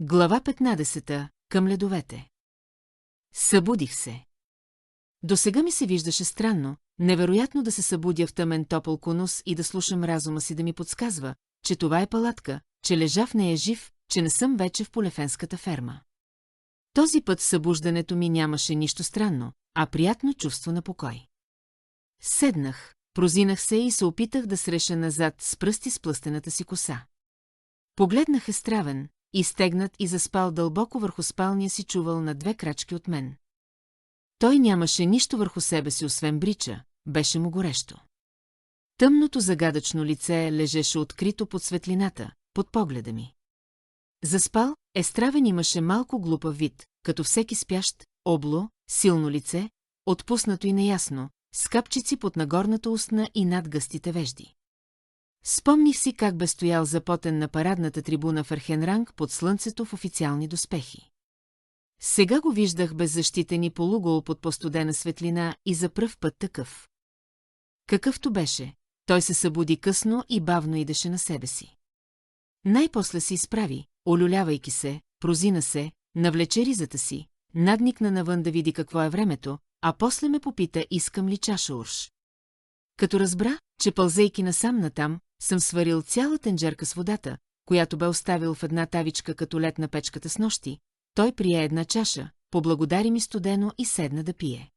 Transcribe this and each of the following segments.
Глава 15. Към ледовете. Събудих се. Досега ми се виждаше странно, невероятно да се събудя в тъмен топъл конус и да слушам разума си да ми подсказва, че това е палатка, че лежа в нея жив, че не съм вече в полефенската ферма. Този път в събуждането ми нямаше нищо странно, а приятно чувство на покой. Седнах, прозинах се и се опитах да среша назад с пръсти сплъстената си коса. Погледнах Естравен, изтегнат и заспал дълбоко върху спалния си чувал на 2 крачки от мен. Той нямаше нищо върху себе си, освен брича, беше му горещо. Тъмното загадъчно лице лежеше открито под светлината, под погледа ми. Заспал, Естравен имаше малко глупав вид, като всеки спящ, обло, силно лице, отпуснато и неясно, с капчици под нагорната устна и над гъстите вежди. Спомних си как бе стоял запотен на парадната трибуна в Архенранг под слънцето в официални доспехи. Сега го виждах беззащитен и полугол под постудена светлина и за пръв път такъв. Какъвто беше, той се събуди късно и бавно идеше на себе си. Най-после се изправи, олюлявайки се, прозина се, навлече ризата си, надникна навън да види какво е времето, а после ме попита искам ли чаша урш. Като разбра, че пълзейки насам-натам, съм сварил цяла тенджерка с водата, която бе оставил в една тавичка като лед на печката с нощи, той прие една чаша, поблагодари ми студено и седна да пие.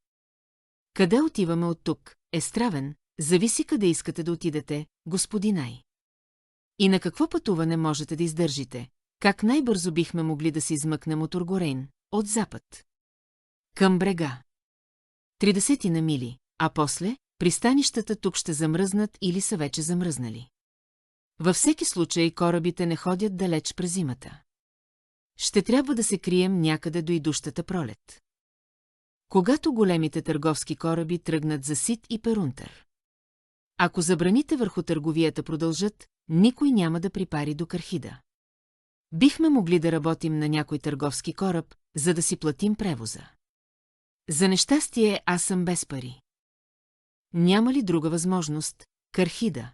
Къде отиваме от тук, Естравен, зависи къде искате да отидете, господинай. И на какво пътуване можете да издържите, как най-бързо бихме могли да се измъкнем от Ургорейн, от запад. Към брега. 30 на мили, а после пристанищата тук ще замръзнат или са вече замръзнали. Във всеки случай корабите не ходят далеч през зимата. Ще трябва да се крием някъде до идущата пролет. Когато големите търговски кораби тръгнат за Сит и Перунтер. Ако забраните върху търговията продължат, никой няма да припари до Кархида. Бихме могли да работим на някой търговски кораб, за да си платим превоза. За нещастие аз съм без пари. Няма ли друга възможност, Кархида?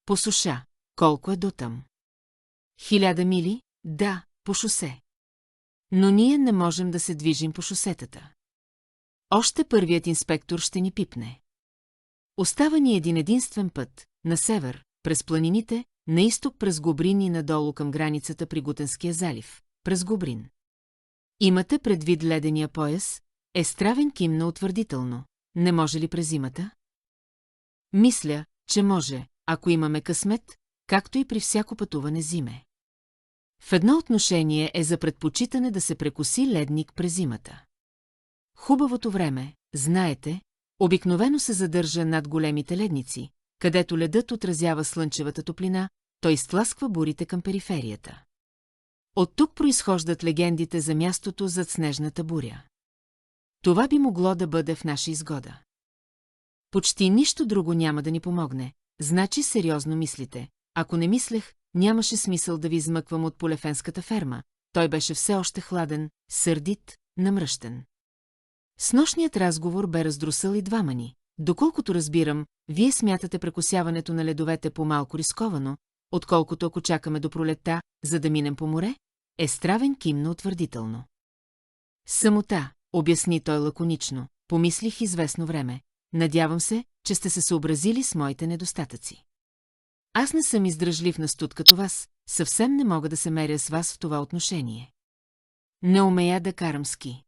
По суша, колко е дотъм? 1000 мили, да, по шосе. Но ние не можем да се движим по шосетата. Още първият инспектор ще ни пипне. Остава ни един единствен път, на север, през планините, на изток през Гобрин и надолу към границата при Гутенския залив, през Гобрин. Имате предвид ледения пояс? Естравен кимна утвърдително. Не може ли през зимата? Мисля, че може, ако имаме късмет, както и при всяко пътуване зиме. В едно отношение е за предпочитане да се прекоси ледник през зимата. Хубавото време, знаете, обикновено се задържа над големите ледници, където ледът отразява слънчевата топлина, той изтласква бурите към периферията. От тук произхождат легендите за мястото зад снежната буря. Това би могло да бъде в наша изгода. Почти нищо друго няма да ни помогне, значи сериозно мислите. Ако не мислех, нямаше смисъл да ви измъквам от полефенската ферма, той беше все още хладен, сърдит, намръщен. Снощният разговор бе раздрусал и двама ни. Доколкото разбирам, вие смятате прекосяването на ледовете по-малко рисковано, отколкото ако чакаме до пролетта, за да минем по море? Естравен кимна утвърдително. Самота, обясни той лаконично, помислих известно време. Надявам се, че сте се съобразили с моите недостатъци. Аз не съм издръжлив на студ като вас, съвсем не мога да се меря с вас в това отношение. Не умея да карам ски.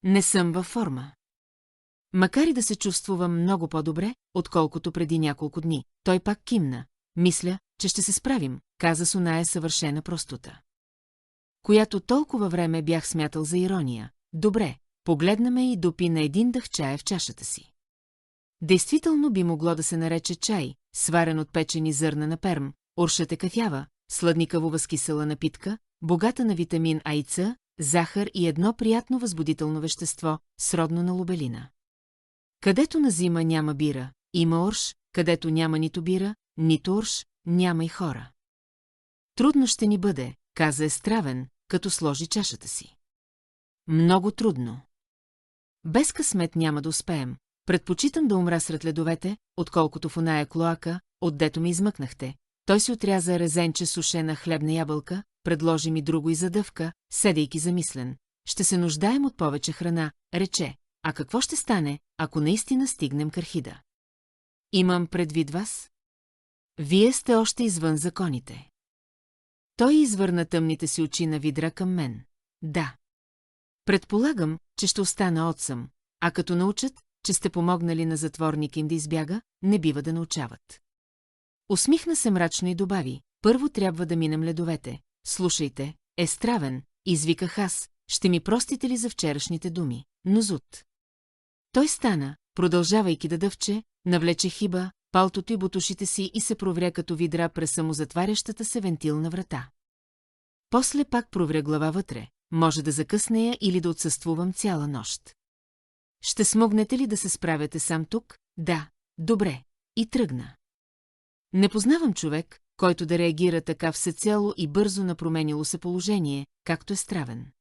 Не съм във форма. Макар и да се чувствувам много по-добре, отколкото преди няколко дни, той пак кимна. Мисля, че ще се справим, каза с оная съвършена простота. Която толкова време бях смятал за ирония. Добре, погледна ме и допи на един дъх чая в чашата си. Действително би могло да се нарече чай, сварен от печени зърна на перм, уршът е кафява, сладникаво възкисела напитка, богата на витамин А и С, захар и едно приятно възбудително вещество, сродно на лубелина. Където на зима няма бира, има урш, където няма нито бира, нито урш, няма и хора. Трудно ще ни бъде, каза Естравен, като сложи чашата си. Много трудно. Без късмет няма да успеем. Предпочитам да умра сред ледовете, отколкото в оная клоака, отдето ме измъкнахте. Той си отряза резенче сушена хлебна ябълка, предложи ми друго и задъвка, седейки замислен. Ще се нуждаем от повече храна, рече. А какво ще стане, ако наистина стигнем Кархида? Имам предвид вас? Вие сте още извън законите. Той извърна тъмните си очи на видра към мен. Да. Предполагам, че ще остана отсъм, а като научат, че сте помогнали на затворник им да избяга, не бива да научават. Усмихна се мрачно и добави, първо трябва да минем ледовете. Слушайте, Естравен, извиках аз, ще ми простите ли за вчерашните думи? Нозут. Той стана, продължавайки да дъвче, навлече хиба, палтото и бутушите си и се провря като видра през самозатварящата се вентилна врата. После пак провря глава вътре, може да закъснея или да отсъствувам цяла нощ. Ще смогнете ли да се справяте сам тук? Да, добре. И тръгна. Не познавам човек, който да реагира така всецело и бързо на променило се положение, както Естравен.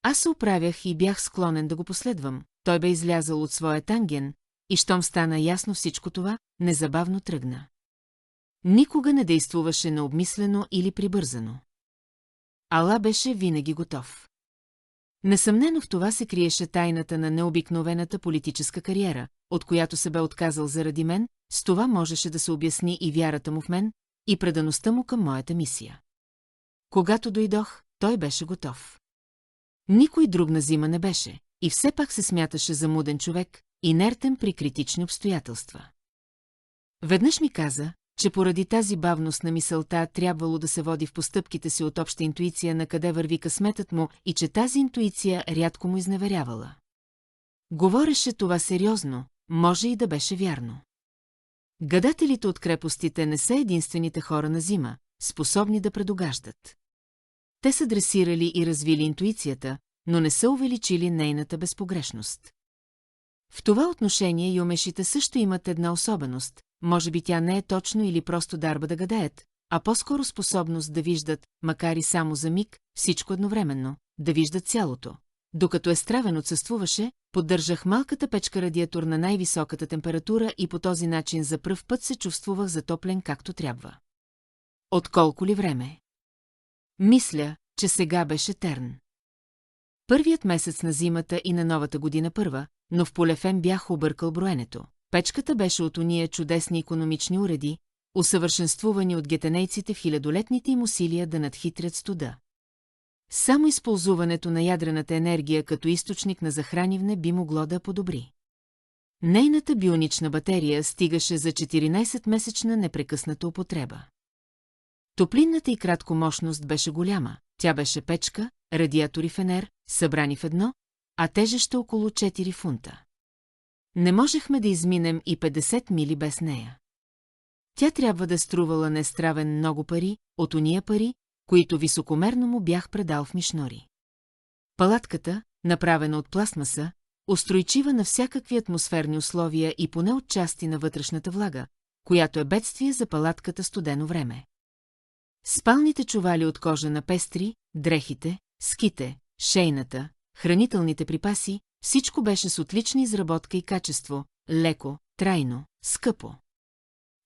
Аз се оправях и бях склонен да го последвам, той бе излязъл от своя танген, и щом стана ясно всичко това, незабавно тръгна. Никога не действуваше необмислено или прибързано. Ала беше винаги готов. Несъмнено в това се криеше тайната на необикновената политическа кариера, от която се бе отказал заради мен, с това можеше да се обясни и вярата му в мен, и предаността му към моята мисия. Когато дойдох, той беше готов. Никой друг на зима не беше, и все пак се смяташе за муден човек, инертен при критични обстоятелства. Веднъж ми каза, че поради тази бавност на мисълта трябвало да се води в постъпките си от обща интуиция на къде върви късметът му и че тази интуиция рядко му изневерявала. Говореше това сериозно, може и да беше вярно. Гадателите от крепостите не са единствените хора на зима, способни да предугаждат. Те са дресирали и развили интуицията, но не са увеличили нейната безпогрешност. В това отношение юмешите също имат една особеност, може би тя не е точно или просто дарба да гадаят, а по-скоро способност да виждат, макар и само за миг, всичко едновременно, да виждат цялото. Докато Естравен отсъствуваше, поддържах малката печка радиатор на най-високата температура и по този начин за пръв път се чувствувах затоплен както трябва. От колко ли време? Мисля, че сега беше терн. Първият месец на зимата и на новата година първа, но в Полефен бях объркал броенето. Печката беше от ония чудесни икономични уреди, усъвършенствувани от гетенейците в хилядолетните им усилия да надхитрят студа. Само използването на ядрената енергия като източник на захранивне би могло да подобри. Нейната бионична батерия стигаше за 14-месечна непрекъсната употреба. Топлинната и краткомощност беше голяма, тя беше печка, радиатор и фенер, събрани в едно, а тежеща около 4 фунта. Не можехме да изминем и 50 мили без нея. Тя трябва да струвала на Естравен много пари, от ония пари, които високомерно му бях предал в мишнори. Палатката, направена от пластмаса, устойчива на всякакви атмосферни условия и поне отчасти на вътрешната влага, която е бедствие за палатката студено време. Спалните чували от кожа на пестри, дрехите, ските, шейната, хранителните припаси, всичко беше с отлична изработка и качество, леко, трайно, скъпо.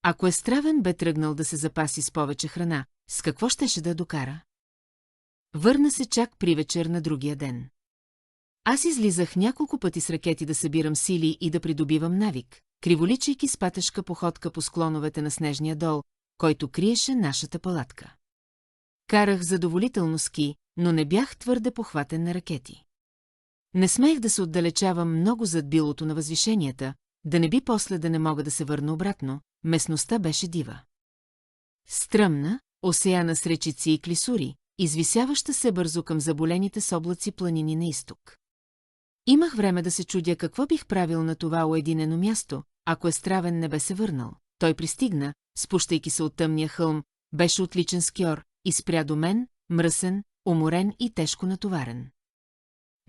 Ако Естравен бе тръгнал да се запаси с повече храна, с какво щеше да докара? Върна се чак при вечер на другия ден. Аз излизах няколко пъти с ракети да събирам сили и да придобивам навик, криволичайки с патешка походка по склоновете на снежния дол, който криеше нашата палатка. Карах задоволително ски, но не бях твърде похватен на ракети. Не смеех да се отдалечавам много зад билото на възвишенията, да не би после да не мога да се върна обратно, местността беше дива. Стръмна, осеяна с речици и клисури, извисяваща се бързо към заболените с облаци планини на изток. Имах време да се чудя какво бих правил на това уединено място, ако Естравен не бе се върнал. Той пристигна, спущайки се от тъмния хълм, беше отличен скиор и спря до мен, мръсен, уморен и тежко натоварен.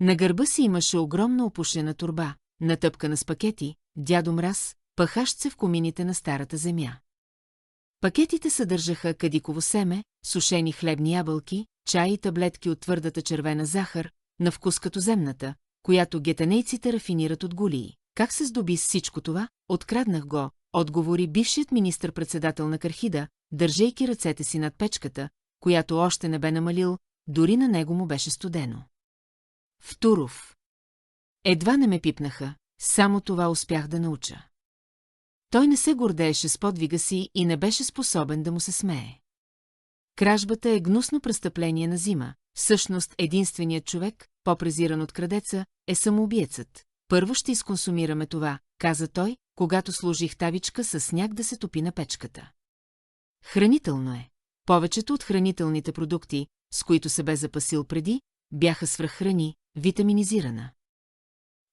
На гърба си имаше огромна опушена торба, натъпкана с пакети, дядо Мраз, пъхащ се в комините на старата земя. Пакетите съдържаха кадиково семе, сушени хлебни ябълки, чай и таблетки от твърдата червена захар, на вкус като земната, която гетанейците рафинират от гулии. Как се здоби с всичко това? Откраднах го, отговори бившият министър-председател на Кархида, държейки ръцете си над печката, която още не бе намалил, дори на него му беше студено. В Туров. Едва не ме пипнаха, само това успях да науча. Той не се гордееше с подвига си и не беше способен да му се смее. Кражбата е гнусно престъпление на Зима. Всъщност единственият човек, по-презиран от крадеца, е самоубиецът. Първо ще изконсумираме това, каза той, когато сложих тавичка със сняг да се топи на печката. Хранително е. Повечето от хранителните продукти, с които се бе запасил преди, бяха свръххрани, витаминизирана.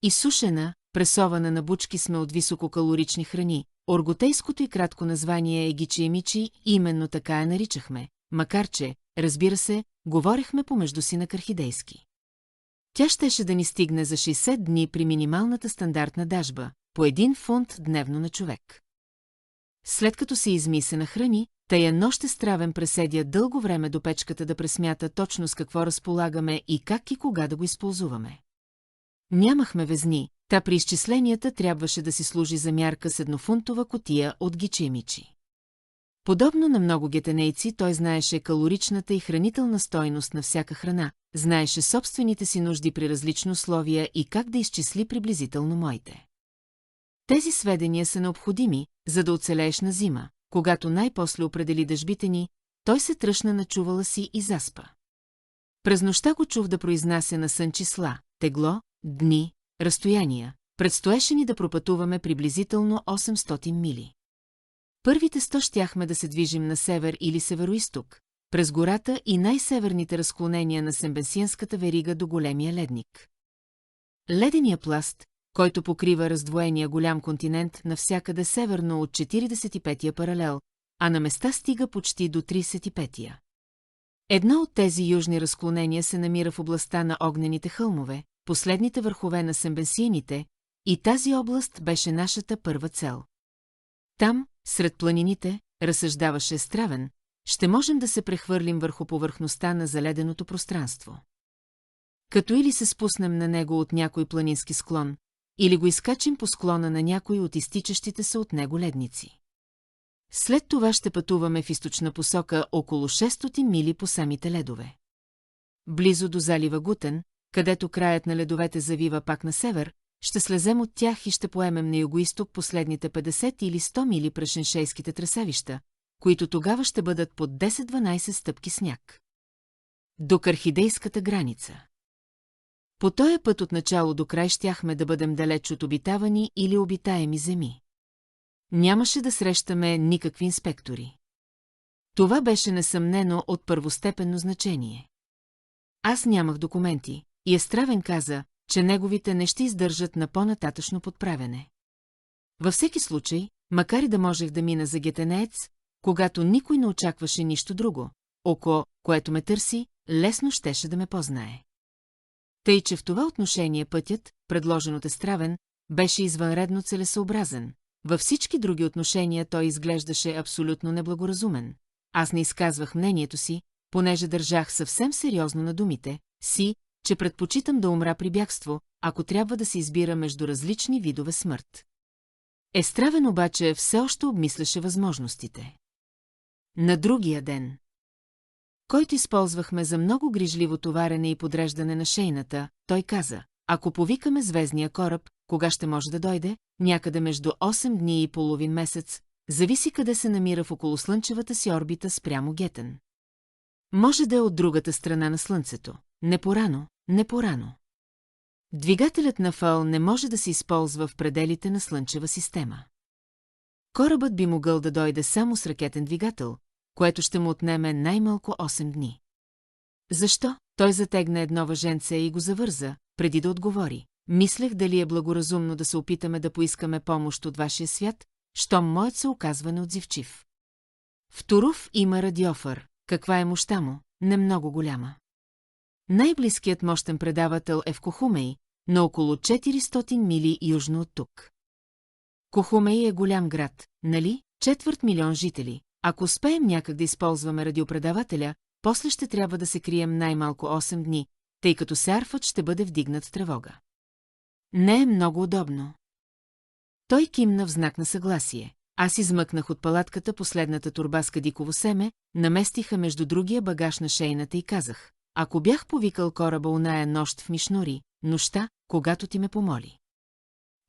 Изсушена, пресована на бучки сме от висококалорични храни. Орготейското и кратко название е гичиемичи, именно така я наричахме, макар че, разбира се, говорехме помежду си на кархидейски. Тя щеше да ни стигне за 60 дни при минималната стандартна дажба, по 1 фунт дневно на човек. След като се изми се нахрани, тая нощестравен преседя дълго време до печката да пресмята точно с какво разполагаме и как и кога да го използваме. Нямахме везни, та при изчисленията трябваше да си служи за мярка с 1-фунтова кутия от гичиемичи. Подобно на много гетенейци, той знаеше калоричната и хранителна стойност на всяка храна, знаеше собствените си нужди при различни условия и как да изчисли приблизително моите. Тези сведения са необходими, за да оцелееш на Зима. Когато най-после определи дъжбите ни, той се тръшна на чувала си и заспа. През нощта го чух да произнася на сън числа, тегло, дни, разстояния. Предстоеше ни да пропътуваме приблизително 800 мили. Първите 100 щяхме да се движим на север или североизток, през гората и най-северните разклонения на Сембенсианската верига до големия ледник. Ледения пласт, който покрива раздвоения голям континент навсякъде северно от 45-я паралел, а на места стига почти до 35-я. Едно от тези южни разклонения се намира в областта на огнените хълмове, последните върхове на Сембенсиените, и тази област беше нашата първа цел. Там, сред планините, разсъждаваше Стравен, ще можем да се прехвърлим върху повърхността на заледеното пространство. Като или се спуснем на него от някой планински склон, или го изкачим по склона на някой от изтичащите се от него ледници. След това ще пътуваме в източна посока около 600 мили по самите ледове. Близо до залива Гутен, където краят на ледовете завива пак на север, ще слезем от тях и ще поемем на югоизток последните 50 или 100 мили през шеншейските тресавища, които тогава ще бъдат под 10-12 стъпки сняг. До кархидейската граница. По този път от начало до край щяхме да бъдем далеч от обитавани или обитаеми земи. Нямаше да срещаме никакви инспектори. Това беше несъмнено от първостепенно значение. Аз нямах документи, и Естравен каза, че неговите не ще издържат на по-нататъчно подправяне. Във всеки случай, макар и да можех да мина за гетенеец, когато никой не очакваше нищо друго, око, което ме търси, лесно щеше да ме познае. Тъй, че в това отношение пътят, предложен от Естравен, беше извънредно целесъобразен. Във всички други отношения той изглеждаше абсолютно неблагоразумен. Аз не изказвах мнението си, понеже държах съвсем сериозно на думите си, че предпочитам да умра при бягство, ако трябва да се избира между различни видове смърт. Естравен обаче все още обмисляше възможностите. На другия ден, който използвахме за много грижливо товарене и подреждане на шейната, той каза, ако повикаме звездния кораб, кога ще може да дойде, някъде между 8 дни и половин месец, зависи къде се намира в околослънчевата си орбита спрямо Гетен. Може да е от другата страна на Слънцето. Не порано, не порано. Двигателят на ФАЛ не може да се използва в пределите на Слънчева система. Корабът би могъл да дойде само с ракетен двигател, което ще му отнеме най-малко 8 дни. Защо? Той затегна едно въженце и го завърза, преди да отговори. Мислех дали е благоразумно да се опитаме да поискаме помощ от вашия свят, щом моят се оказва неотзивчив. В Туров има радиофър. Каква е мощта му? Не много голяма. Най-близкият мощен предавател е в Кохумей, на около 400 мили южно от тук. Кохумей е голям град, нали? 250 000 жители. Ако успеем някак да използваме радиопредавателя, после ще трябва да се крием най-малко 8 дни, тъй като Сярфът ще бъде вдигнат в тревога. Не е много удобно. Той кимна в знак на съгласие. аз измъкнах от палатката последната торба с кадиково семе, наместиха между другия багаж на шейната и казах: ако бях повикал кораба оная нощ в Мишнури, нощта, когато ти ме помоли.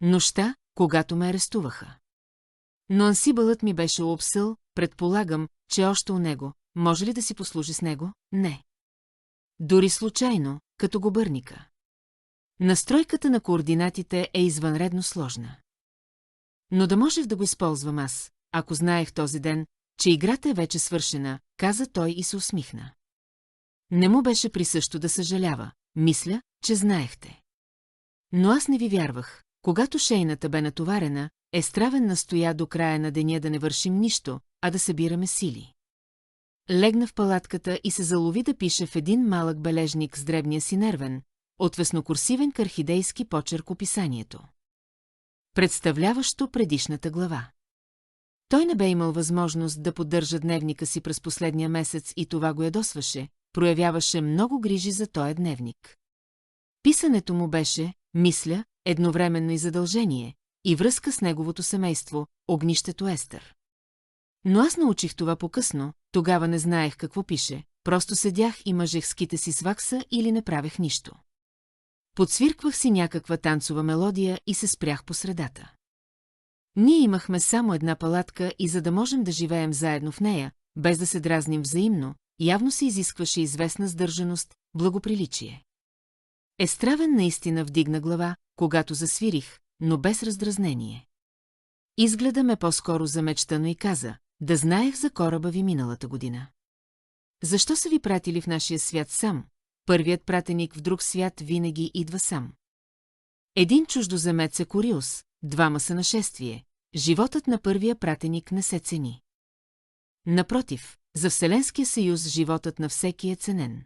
Нощта, когато ме арестуваха. Но ансибълът ми беше обсъл, предполагам, че още у него. Може ли да си послужи с него? Не. Дори случайно, като губърника. Настройката на координатите е извънредно сложна. Но да можех да го използвам аз, ако знаех този ден, че играта е вече свършена, каза той и се усмихна. Не му беше присъщо да съжалява. Мисля, че знаехте. Но аз не ви вярвах. Когато шейната бе натоварена, Естравен настоя до края на деня да не вършим нищо, а да събираме сили. Легна в палатката и се залови да пише в един малък бележник с дребния си нервен, отвеснокурсивен кархидейски почерк описанието, представляващо предишната глава. Той не бе имал възможност да поддържа дневника си през последния месец и това го ядосваше, проявяваше много грижи за този дневник. Писането му беше, мисля, едновременно и задължение, и връзка с неговото семейство, огнището Естър. Но аз научих това по-късно, тогава не знаех какво пише, просто седях и мъжех ските си с вакса или не правех нищо. Подсвирквах си някаква танцова мелодия и се спрях по средата. Ние имахме само една палатка и за да можем да живеем заедно в нея, без да се дразним взаимно, явно се изискваше известна сдържаност, благоприличие. Естравен наистина вдигна глава, когато засвирих, но без раздразнение. Изгледа ме по-скоро замечтано и каза: да знаех за кораба ви миналата година. Защо са ви пратили в нашия свят сам? Първият пратеник в друг свят винаги идва сам. Един чуждоземец е Кориус, двама са нашествие. Животът на първия пратеник не се цени. Напротив, за Вселенския съюз животът на всеки е ценен.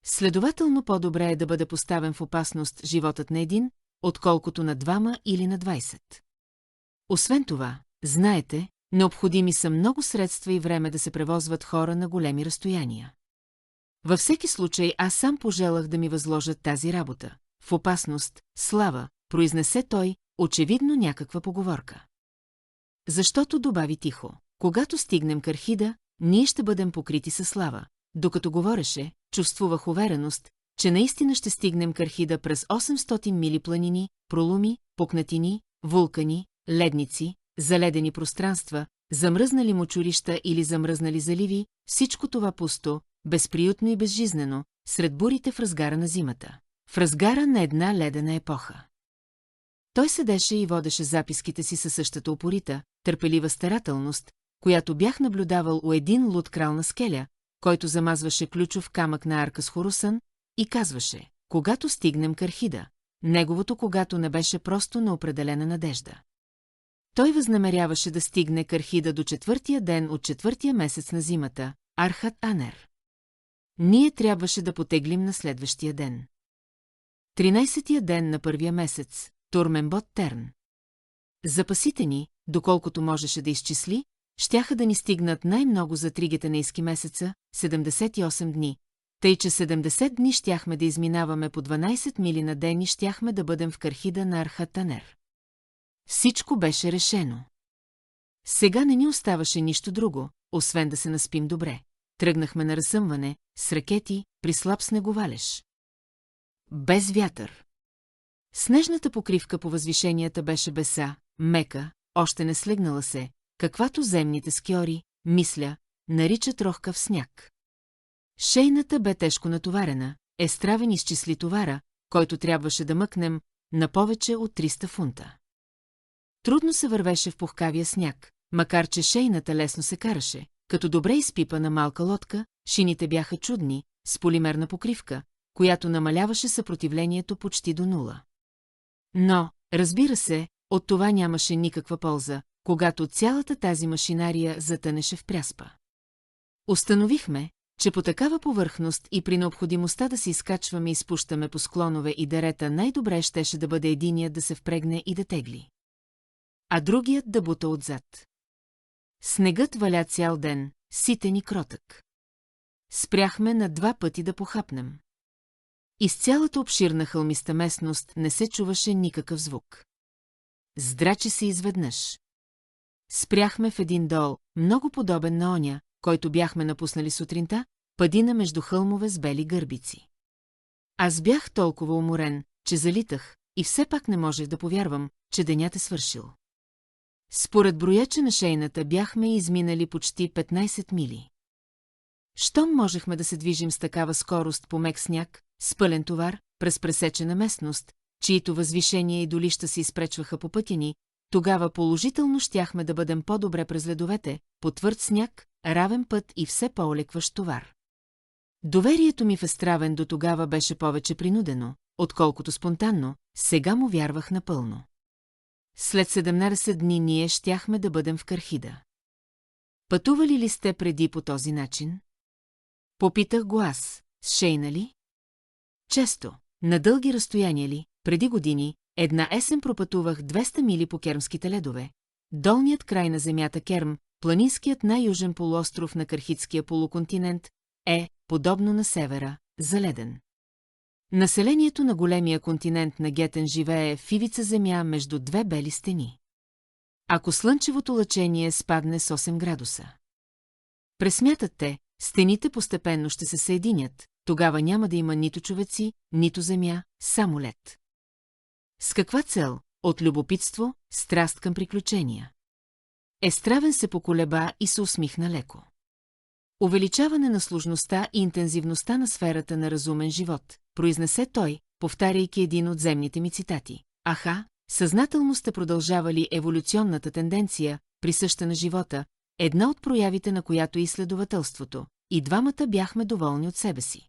Следователно по-добре е да бъде поставен в опасност животът на един, отколкото на двама или на 20. Освен това, знаете, необходими са много средства и време да се превозват хора на големи разстояния. Във всеки случай аз сам пожелах да ми възложат тази работа. В опасност, слава, произнесе той, очевидно някаква поговорка. Защото добави тихо: когато стигнем Кархида, ние ще бъдем покрити със слава. Докато говореше, чувствувах увереност, че наистина ще стигнем Кархида през 800 мили планини, пролуми, пукнатини, вулкани, ледници, заледени пространства, замръзнали мочурища или замръзнали заливи, всичко това пусто, безприютно и безжизнено, сред бурите в разгара на зимата, в разгара на една ледена епоха. Той седеше и водеше записките си със същата упорита, търпелива старателност, която бях наблюдавал у един луд крал на скеля, който замазваше ключов камък на арка с Хорусън, и казваше: когато стигнем Кархида, неговото когато не беше просто на определена надежда. Той възнамеряваше да стигне Кархида до четвъртия ден от четвъртия месец на зимата, Архат Анер. Ние трябваше да потеглим на следващия ден. 13-тия ден на първия месец, Турменбот Терн. Запасите ни, доколкото можеше да изчисли, щяха да ни стигнат най-много за 3 гетенейски месеца, 78 дни, тъй че 70 дни щяхме да изминаваме по 12 мили на ден и щяхме да бъдем в Кархида на Архатанер. Всичко беше решено. Сега не ни оставаше нищо друго, освен да се наспим добре. Тръгнахме на разсъмване, с ракети, при слаб снеговалеж. Без вятър. Снежната покривка по възвишенията беше беса, мека, още не слегнала се, каквато земните скиори, мисля, наричат рохкав сняг. Шейната бе тежко натоварена, Естравен изчисли товара, който трябваше да мъкнем, на повече от 300 фунта. Трудно се вървеше в пухкавия сняг, макар че шейната лесно се караше, като добре изпипана малка лодка, шините бяха чудни, с полимерна покривка, която намаляваше съпротивлението почти до нула. Но, разбира се, от това нямаше никаква полза, когато цялата тази машинария затънеше в пряспа. Установихме, че по такава повърхност и при необходимостта да се изкачваме и спущаме по склонове и дерета най-добре щеше да бъде единият да се впрегне и да тегли, а другият да бута отзад. Снегът валя цял ден, ситен и кротък. Спряхме на 2 пъти да похапнем. Из цялата обширна хълмиста местност не се чуваше никакъв звук. Здрачи се изведнъж. спряхме в един дол, много подобен на оня, който бяхме напуснали сутринта, падина между хълмове с бели гърбици. Аз бях толкова уморен, че залитах, и все пак не можех да повярвам, че денят е свършил. Според брояча на шейната бяхме изминали почти 15 мили. Щом можехме да се движим с такава скорост по мек сняг, с пълен товар, през пресечена местност, чието възвишения и долища се изпречваха по пътя ни, тогава положително щяхме да бъдем по-добре през ледовете, по твърд сняг, равен път и все по-олекващ товар. Доверието ми в Естравен до тогава беше повече принудено, отколкото спонтанно, сега му вярвах напълно. След 17 дни ние щяхме да бъдем в Кархида. Пътували ли сте преди по този начин? Попитах го аз, с Шейна ли? Често, на дълги разстояния ли, преди години, една есен пропътувах 200 мили по кермските ледове. Долният край на земята Керм, планинският най-южен полуостров на Кархидския полуконтинент, е, подобно на севера, заледен. Населението на големия континент на Гетен живее в ивица земя между две бели стени. Ако слънчевото лъчение спадне с 8 градуса. Пресмятат те, стените постепенно ще се съединят, тогава няма да има нито човеци, нито земя, само лед. С каква цел? От любопитство, страст към приключения. Естравен се поколеба и се усмихна леко. Увеличаване на сложността и интензивността на сферата на разумен живот, произнесе той, повтаряйки един от земните ми цитати. Аха, съзнателно сте продължавали еволюционната тенденция, присъща на живота, една от проявите на която е изследователството, и двамата бяхме доволни от себе си.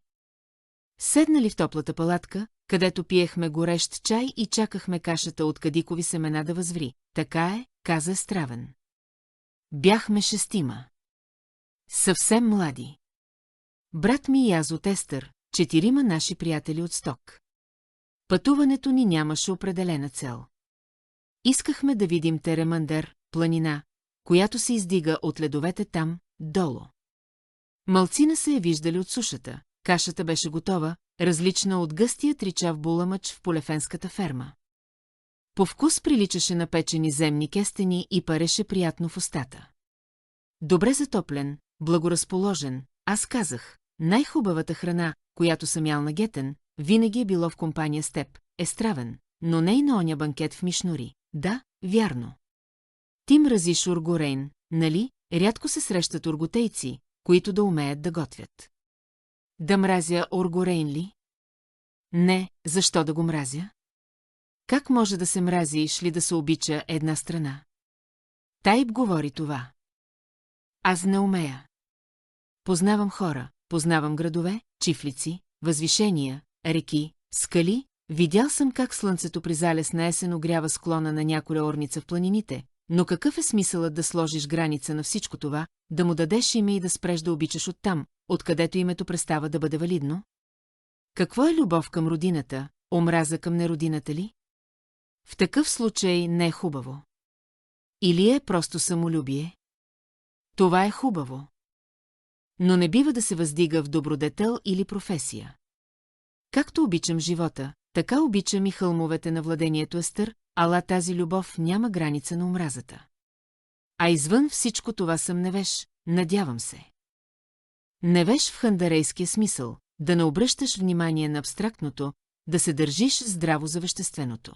Седнали в топлата палатка, където пиехме горещ чай и чакахме кашата от кадикови семена да възври. Така е, каза Естравен. Бяхме 6. Съвсем млади. Брат ми и аз от Естър, 4 наши приятели от Сток. Пътуването ни нямаше определена цел. Искахме да видим Теремандер, планина, която се издига от ледовете там, долу. Малцина се е виждали от сушата, кашата беше готова, различна от гъстия тричав буламъч в полефенската ферма. По вкус приличаше на печени земни кестени и пареше приятно в устата. Добре затоплен, благоразположен, аз казах, най-хубавата храна, която съм ял на Гетен, винаги е било в компания с теб, Естравен, но не и на оня банкет в Мишнури. Да, вярно. Ти мразиш Ургорейн, нали? Рядко се срещат урготейци, които да умеят да готвят. Да мразя Ургорейн ли? Не, защо да го мразя? Как може да се мрази и ли да се обича една страна? Тайб говори това. Аз не умея. Познавам хора, познавам градове, чифлици, възвишения, реки, скали, видял съм как слънцето при залез на есен огрява склона на някоя орница в планините, но какъв е смисълът да сложиш граница на всичко това, да му дадеш име и да спреш да обичаш оттам, откъдето името престава да бъде валидно? Какво е любов към родината, омраза към неродината ли? В такъв случай не е хубаво. Или е просто самолюбие? Това е хубаво. Но не бива да се въздига в добродетел или професия. Както обичам живота, така обичам и хълмовете на владението Естър, ала тази любов няма граница на омразата. А извън всичко това съм невеж, надявам се. Невеж в хандарейския смисъл, да не обръщаш внимание на абстрактното, да се държиш здраво за вещественото.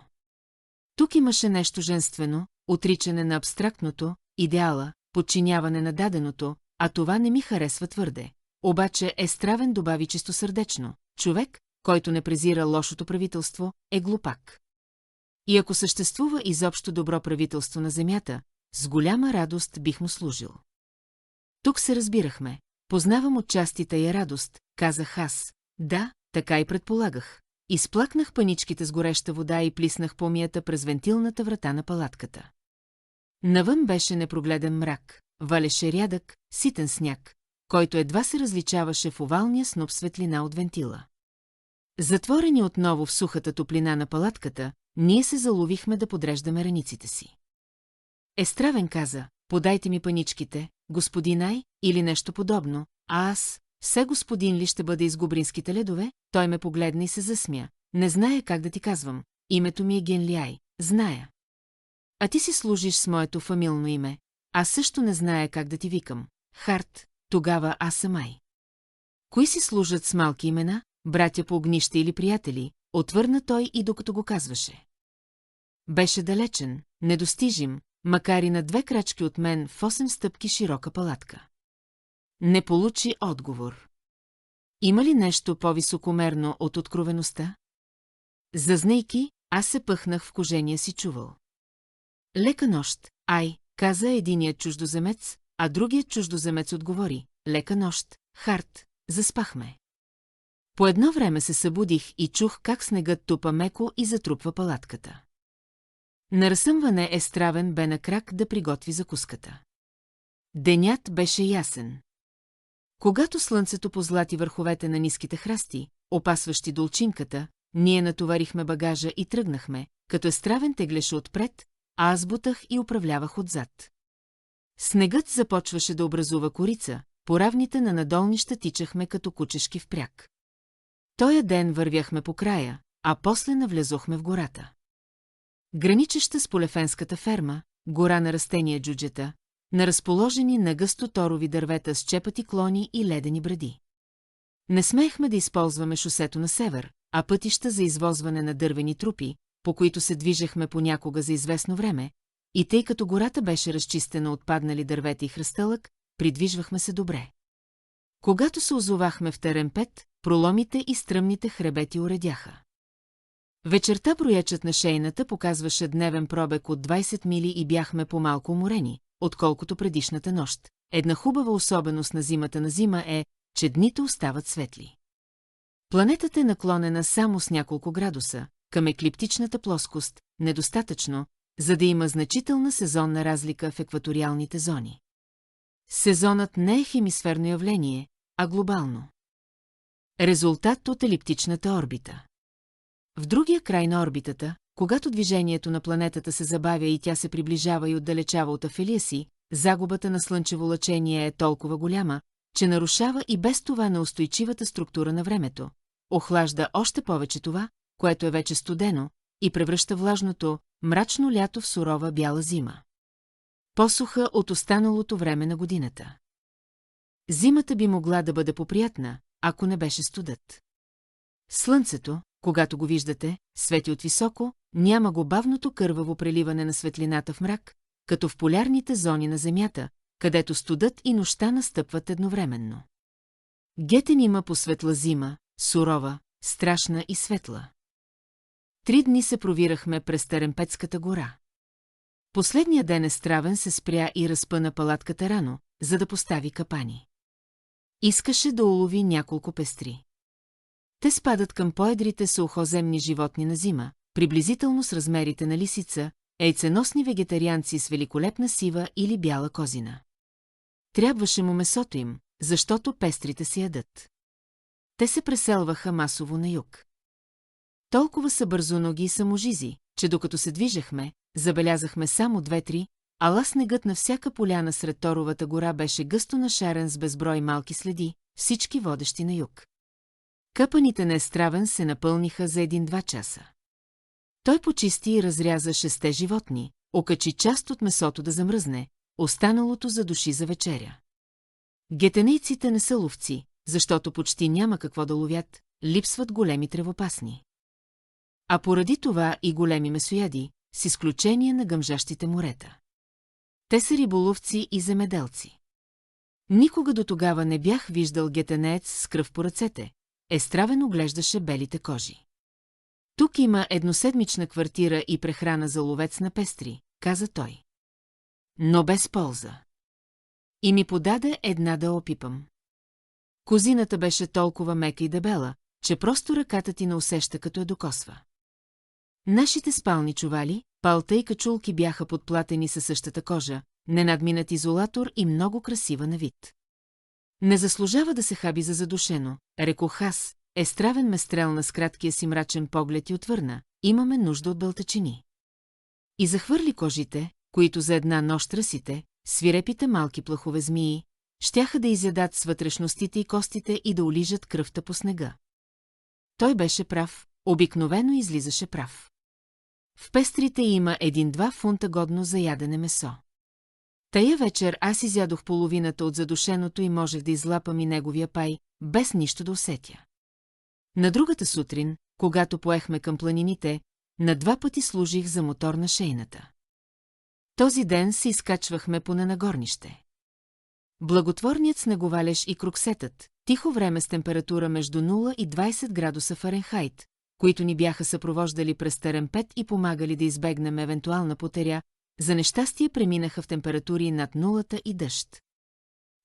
Тук имаше нещо женствено, отричане на абстрактното, идеала, подчиняване на даденото, а това не ми харесва твърде. Обаче Естравен добави чистосърдечно. Човек, който не презира лошото правителство, е глупак. И ако съществува изобщо добро правителство на земята, с голяма радост бих му служил. Тук се разбирахме. Познавам отчасти тая радост, казах аз. Да, така и предполагах. Изплакнах паничките с гореща вода и плиснах помията през вентилната врата на палатката. Навън беше непрогледен мрак, валеше рядък, ситен сняг, който едва се различаваше в овалния сноп светлина от вентила. Затворени отново в сухата топлина на палатката, ние се заловихме да подреждаме раниците си. Естравен каза, подайте ми паничките, господин Ай, или нещо подобно, а аз, все господин ли ще бъде из губринските ледове? Той ме погледна и се засмя. Не зная как да ти казвам, името ми е Генлиай, зная. А ти си служиш с моето фамилно име, аз също не зная как да ти викам. Харт, тогава аз съм Ай. Кои си служат с малки имена, братя по огнище или приятели, отвърна той и докато го казваше. Беше далечен, недостижим, макар и на 2 крачки от мен в 8 стъпки широка палатка. Не получи отговор. Има ли нещо по-високомерно от откровеността? Зазнайки, аз се пъхнах в кожения си чувал. Лека нощ, Ай, каза единият чуждоземец, а другият чуждоземец отговори. Лека нощ, Харт, заспахме. По едно време се събудих и чух как снегът тупа меко и затрупва палатката. На разсъмване Естравен бе на крак да приготви закуската. Денят беше ясен. Когато слънцето позлати върховете на ниските храсти, опасващи долчинката, ние натоварихме багажа и тръгнахме, като Естравен теглеше отпред, а аз бутах и управлявах отзад. Снегът започваше да образува корица, по равните на надолнища тичахме като кучешки впряг. Тоя ден вървяхме по края, а после навлезохме в гората. Граничеща с полефенската ферма, гора на растения джуджета, на разположени на гъсто торови дървета с чепати клони и ледени бради. Не смеехме да използваме шосето на север, а пътища за извозване на дървени трупи, по които се движехме понякога за известно време, и тъй като гората беше разчистена от паднали дървета и хръстълък, придвижвахме се добре. Когато се озовахме в Теренпет, проломите и стръмните хребети уредяха. Вечерта броячът на шейната показваше дневен пробег от 20 мили и бяхме по-малко уморени, отколкото предишната нощ. Една хубава особеност на зима е, че дните остават светли. Планетата е наклонена само с няколко градуса, към еклиптичната плоскост, недостатъчно, за да има значителна сезонна разлика в екваториалните зони. Сезонът не е хемисферно явление, а глобално. Резултат от елиптичната орбита. В другия край на орбитата, когато движението на планетата се забавя и тя се приближава и отдалечава от афелия си, загубата на слънчево лъчение е толкова голяма, че нарушава и без това неустойчивата структура на времето, охлажда още повече това, което е вече студено, и превръща влажното, мрачно лято в сурова бяла зима. Посуха от останалото време на годината. Зимата би могла да бъде поприятна, ако не беше студът. Слънцето, когато го виждате, свети от високо, няма го бавното кърваво преливане на светлината в мрак, като в полярните зони на Земята, където студът и нощта настъпват едновременно. Гетен има по светла зима, сурова, страшна и светла. 3 дни се провирахме през Теренпетската гора. Последния ден Естравен се спря и разпъна палатката рано, за да постави капани. Искаше да улови няколко пестри. Те спадат към поедрите сухоземни животни на зима, приблизително с размерите на лисица, яйценосни вегетарианци с великолепна сива или бяла козина. Трябваше му месото им, защото пестрите се ядат. Те се преселваха масово на юг. Толкова са бързоноги и саможизи, че докато се движехме, забелязахме само 2-3, ала снегът на всяка поляна сред Торовата гора беше гъсто нашарен с безброй малки следи, всички водещи на юг. Къпаните на Естравен се напълниха за 1-2 часа. Той почисти и разряза 6 животни, окачи част от месото да замръзне, останалото задуши за вечеря. Гетенейците не са ловци, защото почти няма какво да ловят, липсват големи тревопасни. А поради това и големи месояди, с изключение на гъмжащите морета. Те са риболовци и земеделци. Никога до тогава не бях виждал гетенеец с кръв по ръцете, Естравен оглеждаше белите кожи. Тук има едноседмична квартира и прехрана за ловец на пестри, каза той. Но без полза. И ми подаде една да опипам. Козината беше толкова мека и дебела, че просто ръката ти не усеща като я докосва. Нашите спални чували, палта и качулки бяха подплатени със същата кожа, ненадминат изолатор и много красива на вид. Не заслужава да се хаби за задушено, рекох аз, Естравен ме стрелна с краткия си мрачен поглед и отвърна, имаме нужда от бълтачини. И захвърли кожите, които за една нощ ръсите, свирепите малки плахове змии, щяха да изядат с вътрешностите и костите и да улижат кръвта по снега. Той беше прав, обикновено излизаше прав. В пестрите има 1-2 фунта годно за ядене месо. Тая вечер аз изядох половината от задушеното и можех да излапам и неговия пай, без нищо да усетя. На другата сутрин, когато поехме към планините, на 2 пъти служих за мотор на шейната. Този ден се изкачвахме по нагорнище. Благотворният снеговалеж и кроксетът, тихо време с температура между 0 и 20 градуса Фаренхайт, които ни бяха съпровождали през Теремпет и помагали да избегнем евентуална потеря, за нещастие преминаха в температури над нулата и дъжд.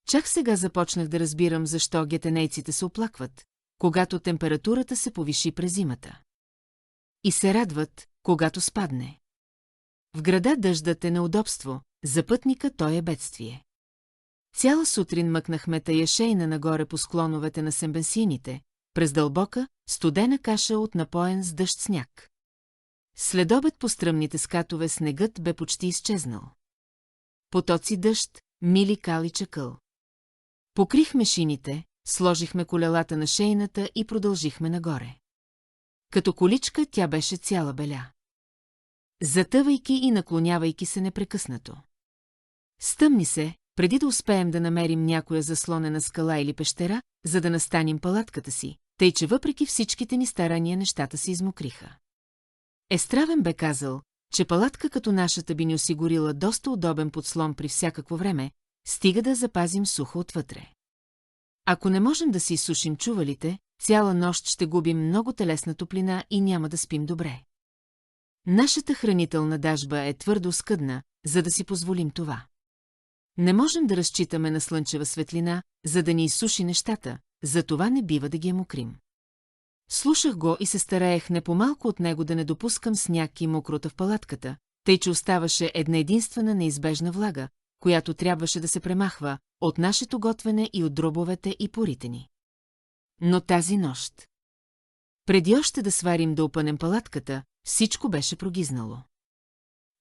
Чак сега започнах да разбирам защо гетенейците се оплакват, когато температурата се повиши през зимата. И се радват, когато спадне. В града дъждът е неудобство, за пътника той е бедствие. Цяла сутрин мъкнахме тая шейна нагоре по склоновете на сембенсиените, през дълбока, студена каша от напоен с дъжд сняг. След обед по стръмните скатове снегът бе почти изчезнал. Потоци дъжд, мили кали чакъл. Покрихме шините, сложихме колелата на шейната и продължихме нагоре. Като количка тя беше цяла беля. Затъвайки и наклонявайки се непрекъснато. Стъмни се, преди да успеем да намерим някоя заслонена скала или пещера, за да настаним палатката си, тъй че въпреки всичките ни старания нещата се измокриха. Естравен бе казал, че палатка като нашата би ни осигурила доста удобен подслон при всякакво време, стига да запазим сухо отвътре. Ако не можем да си изсушим чувалите, цяла нощ ще губим много телесна топлина и няма да спим добре. Нашата хранителна дажба е твърдо скъдна, за да си позволим това. Не можем да разчитаме на слънчева светлина, за да ни изсуши нещата, затова не бива да ги мокрим. Слушах го и се стараех не по-малко от него да не допускам сняг и мокрота в палатката, тъй че оставаше една единствена неизбежна влага, която трябваше да се премахва от нашето готвене и от дробовете и порите ни. Но тази нощ, преди още да сварим да опънем палатката, всичко беше прогизнало.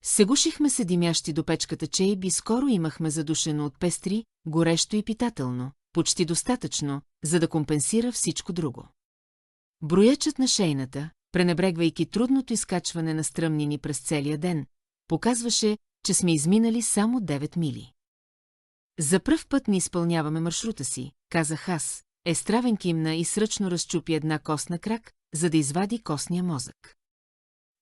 Сегушихме се димящи до печката чейб и скоро имахме задушено от пестри, горещо и питателно, почти достатъчно, за да компенсира всичко друго. Броячът на шейната, пренебрегвайки трудното изкачване на стръмнини през целия ден, показваше, че сме изминали само 9 мили. За пръв път не изпълняваме маршрута си, казах аз, Естравен кимна и сръчно разчупи една кост на крак, за да извади костния мозък.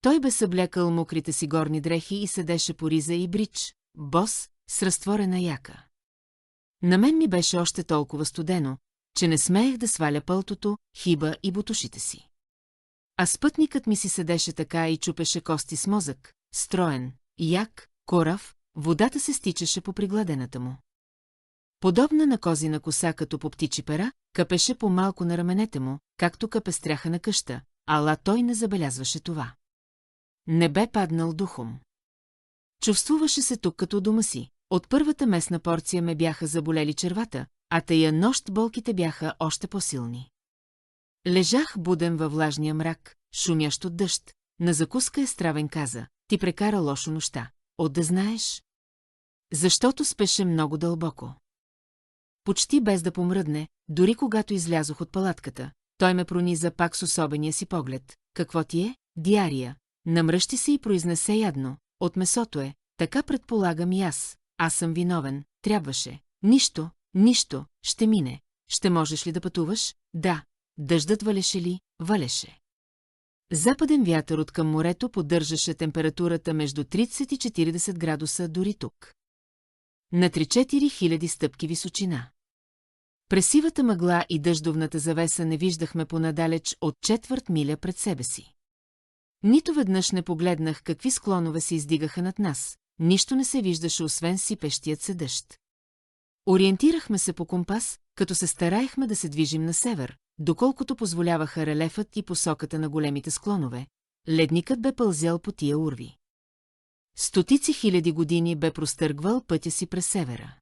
Той бе съблякал мокрите си горни дрехи и седеше по риза и брич, бос, с разтворена яка. На мен ми беше още толкова студено, че не смеех да сваля пълтото, хиба и бутушите си. А спътникът ми си седеше така и чупеше кости с мозък, строен, як, корав, водата се стичаше по пригладената му. Подобна на козина коса като по птичи пера, къпеше по-малко на раменете му, както къпестряха на къща, ала той не забелязваше това. Не бе паднал духом. Чувствуваше се тук като у дома си. От първата местна порция ме бяха заболели червата, а тая нощ болките бяха още по-силни. Лежах буден във влажния мрак, шумящ от дъжд. На закуска Естравен каза: ти прекара лошо нощта. От да знаеш? Защото спеше много дълбоко. Почти без да помръдне, дори когато излязох от палатката, той ме прониза пак с особения си поглед. Какво ти е? Диария. Намръщи се и произнесе ядно. От месото е. Така предполагам и аз. Аз съм виновен. Трябваше. Нищо, нищо. Ще мине. Ще можеш ли да пътуваш? Да. Дъждът валеше ли? Валеше. Западен вятър от към морето поддържаше температурата между 30 и 40 градуса дори тук. На 3-4 хиляди стъпки височина. През сивата мъгла и дъждовната завеса не виждахме понадалеч от 1/4 миля пред себе си. Нито веднъж не погледнах какви склонове се издигаха над нас, нищо не се виждаше освен сипещият се дъжд. Ориентирахме се по компас, като се стараехме да се движим на север, доколкото позволяваха релефът и посоката на големите склонове. Ледникът бе пълзял по тия урви. Стотици хиляди години бе простъргвал пътя си през севера.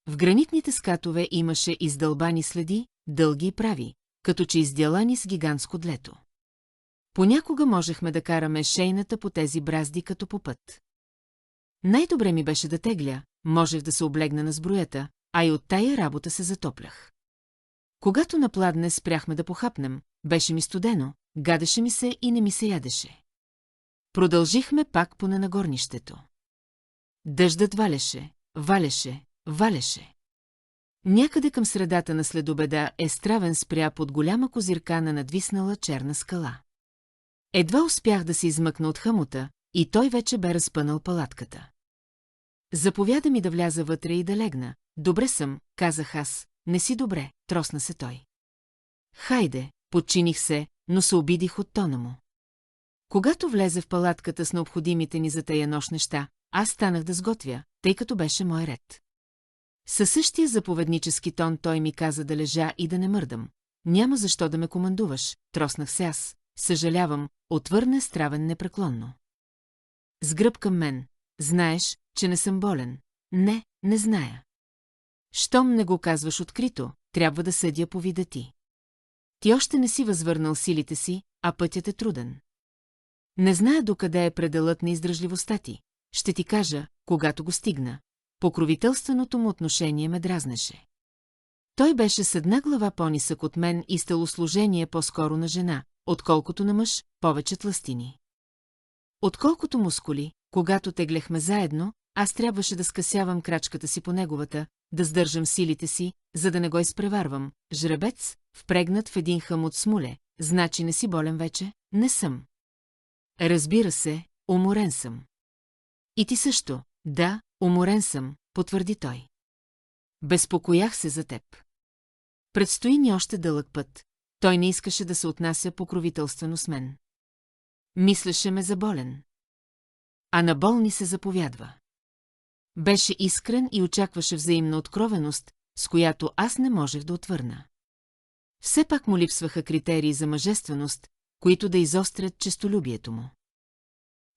В гранитните скатове имаше издълбани следи, дълги и прави, като че издялани с гигантско длето. Понякога можехме да караме шейната по тези бразди като по път. Най-добре ми беше да тегля, можех да се облегна на сброята, а и от тая работа се затоплях. Когато напладне спряхме да похапнем, беше ми студено, гадеше ми се и не ми се ядеше. Продължихме пак по нагорнището. Дъждът валеше, валеше, валеше. Някъде към средата на следобеда Естравен спря под голяма козирка на надвиснала черна скала. Едва успях да се измъкна от хамута, и той вече бе разпънал палатката. Заповяда ми да вляза вътре и да легна. Добре съм, казах аз, не си добре, тросна се той. Хайде, подчиних се, но се обидих от тона му. Когато влезе в палатката с необходимите ни за тая нощ неща, аз станах да сготвя, тъй като беше мой ред. Със същия заповеднически тон той ми каза да лежа и да не мърдам. Няма защо да ме командуваш, троснах се аз. Съжалявам, отвърне Стравен непреклонно. С гръб към мен. Знаеш, че не съм болен. Не, не зная. Щом не го казваш открито, трябва да съдя по вида ти. Ти още не си възвърнал силите си, а пътят е труден. Не зная докъде е пределът на издръжливостта ти. Ще ти кажа, когато го стигна. Покровителственото му отношение ме дразнеше. Той беше с една глава по-нисък от мен и с телосложение по-скоро на жена, отколкото на мъж, повече тлъстини. Отколкото мускули, когато теглехме заедно, аз трябваше да скъсявам крачката си по неговата, да сдържам силите си, за да не го изпреварвам. Жребец, впрегнат в един хамут смуле, значи не си болен вече? Не съм. Разбира се, уморен съм. И ти също, да, уморен съм, потвърди той. Безпокоях се за теб. Предстои ни още дълъг път. Той не искаше да се отнася покровителствено с мен. Мислеше ме за болен. А на болни се заповядва. Беше искрен и очакваше взаимна откровеност, с която аз не можех да отвърна. Все пак му липсваха критерии за мъжественост, които да изострят честолюбието му.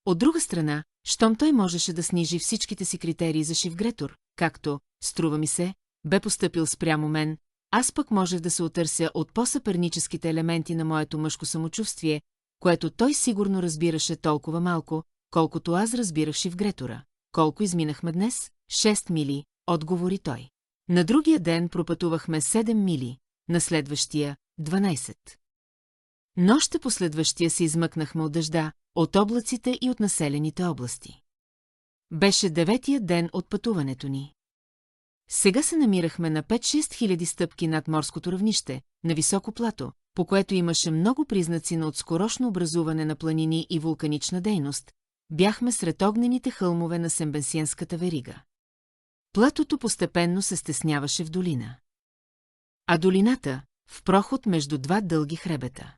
От друга страна, щом той можеше да снижи всичките си критерии за шивгретор, както, струва ми се, бе постъпил спрямо мен, аз пък можех да се отърся от по-съперническите елементи на моето мъжко самочувствие, което той сигурно разбираше толкова малко, колкото аз разбирах шивгретора. Колко изминахме днес? 6 мили, отговори той. На другия ден пропътувахме 7 мили, на следващия – 12. Но още последващия се измъкнахме от дъжда, от облаците и от населените области. Беше 9-тия ден от пътуването ни. Сега се намирахме на 5-6 хиляди стъпки над морското равнище, на високо плато, по което имаше много признаци на отскорошно образуване на планини и вулканична дейност. Бяхме сред огнените хълмове на Сембенсиенската верига. Платото постепенно се стесняваше в долина. А долината – в проход между два дълги хребета.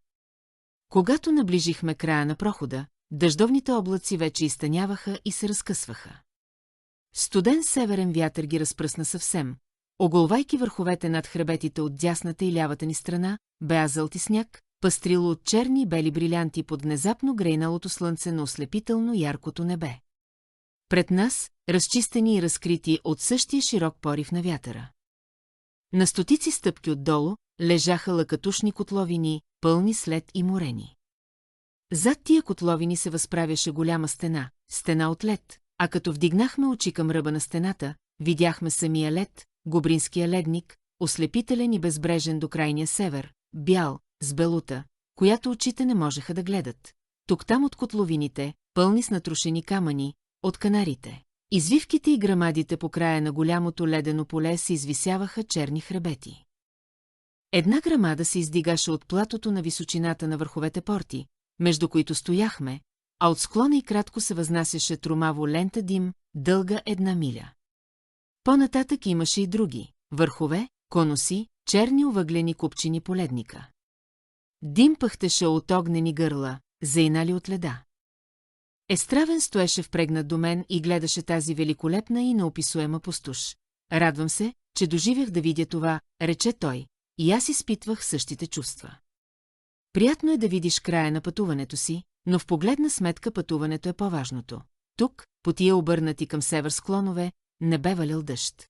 Когато наближихме края на прохода, дъждовните облаци вече изтъняваха и се разкъсваха. Студен северен вятър ги разпръсна съвсем, оголвайки върховете над хребетите от дясната и лявата ни страна, беа зълти сняг, пъстрило от черни и бели брилянти под внезапно грейналото слънце на ослепително яркото небе. Пред нас, разчистени и разкрити от същия широк порив на вятъра. На стотици стъпки отдолу лежаха лъкатушни котловини, пълни с лед и морени. Зад тия котловини се възправяше голяма стена от лед, а като вдигнахме очи към ръба на стената, видяхме самия лед, Губринския ледник, ослепителен и безбрежен до крайния север, бял, с белута, която очите не можеха да гледат. Тук-там от котловините, пълни с натрушени камъни, от канарите. Извивките и грамадите по края на голямото ледено поле се извисяваха черни хребети. Една грамада се издигаше от платото на височината на върховете порти, между които стояхме, а от склона и кратко се възнасяше тромаво лента дим, дълга 1 миля. По-нататък имаше и други върхове, конуси, черни овъглени купчини по ледника. Дим пъхтеше от огнени гърла, заинали от леда. Естравен стоеше впрегнат до мен и гледаше тази великолепна и неописуема пустош. Радвам се, че доживях да видя това, рече той, и аз изпитвах същите чувства. Приятно е да видиш края на пътуването си, но в погледна сметка пътуването е по-важното. Тук, по тия обърнати към север склонове, не бе валял дъжд.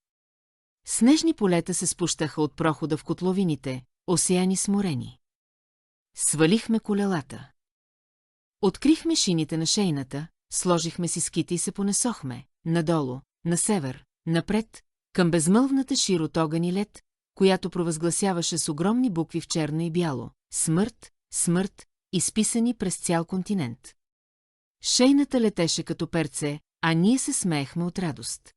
Снежни полета се спущаха от прохода в котловините, осеяни с морени. Свалихме колелата. Открихме шините на шейната, сложихме си ските и се понесохме, надолу, на север, напред, към безмълвната шир от огън и лед, която провъзгласяваше с огромни букви в черно и бяло. Смърт, смърт, изписани през цял континент. Шейната летеше като перце, а ние се смеехме от радост.